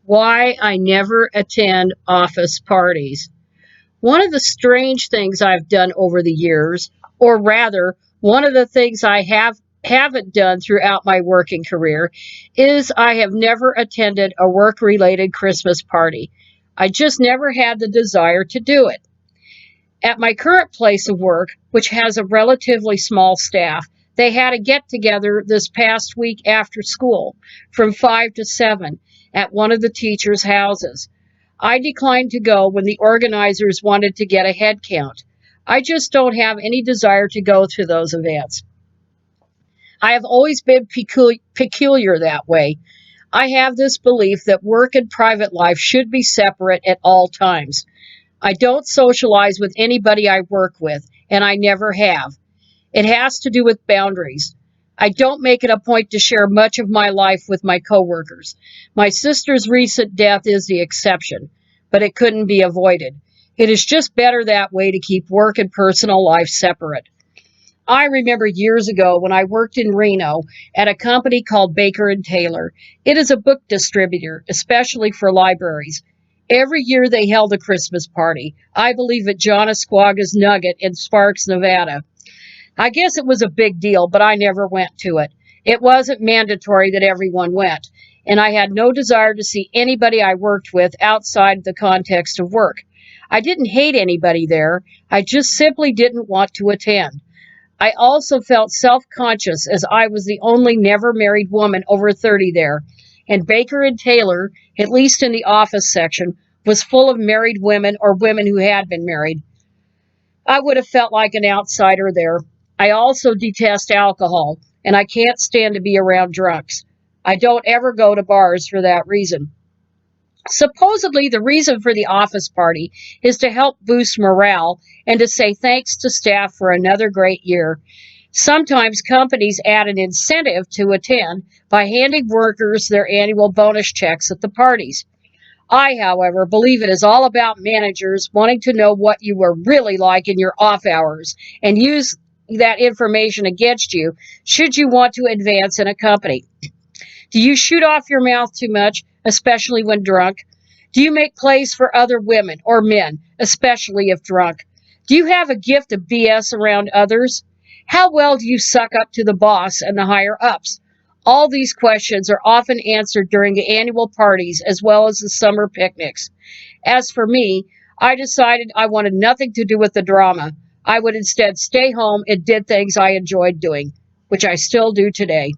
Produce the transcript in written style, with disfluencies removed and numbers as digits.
Why I never attend office parties. One of the strange things I've done over the years, or rather, one of the things haven't done throughout my working career, is I have never attended a work related Christmas party. I just never had the desire to do it. At my current place of work, which has a relatively small staff, they had a get together this past week after school from 5 to 7 at one of the teachers' houses. I declined to go when the organizers wanted to get a head count. I just don't have any desire to go to those events. I have always been peculiar that way. I have this belief that work and private life should be separate at all times. I don't socialize with anybody I work with, and I never have. It has to do with boundaries. I don't make it a point to share much of my life with my coworkers. My sister's recent death is the exception, but it couldn't be avoided. It is just better that way to keep work and personal life separate. I remember years ago when I worked in Reno at a company called Baker and Taylor. It is a book distributor, especially for libraries. Every year they held a Christmas party. I believe at John Esquaga's Nugget in Sparks, Nevada. I guess it was a big deal, but I never went to it. It wasn't mandatory that everyone went, and I had no desire to see anybody I worked with outside the context of work. I didn't hate anybody there, I just simply didn't want to attend. I also felt self conscious as I was the only never married woman over 30 there, and Baker and Taylor, at least in the office section, was full of married women or women who had been married. I would have felt like an outsider there. I also detest alcohol, and I can't stand to be around drunks. I don't ever go to bars for that reason. Supposedly, the reason for the office party is to help boost morale and to say thanks to staff for another great year. Sometimes companies add an incentive to attend by handing workers their annual bonus checks at the parties. I, however, believe it is all about managers wanting to know what you were really like in your off hours and use that information against you should you want to advance in a company. Do you shoot off your mouth too much, especially when drunk? Do you make plays for other women or men, especially if drunk? Do you have a gift of BS around others? How well do you suck up to the boss and the higher ups? All these questions are often answered during the annual parties as well as the summer picnics. As for me, I decided I wanted nothing to do with the drama. I would instead stay home and did things I enjoyed doing, which I still do today.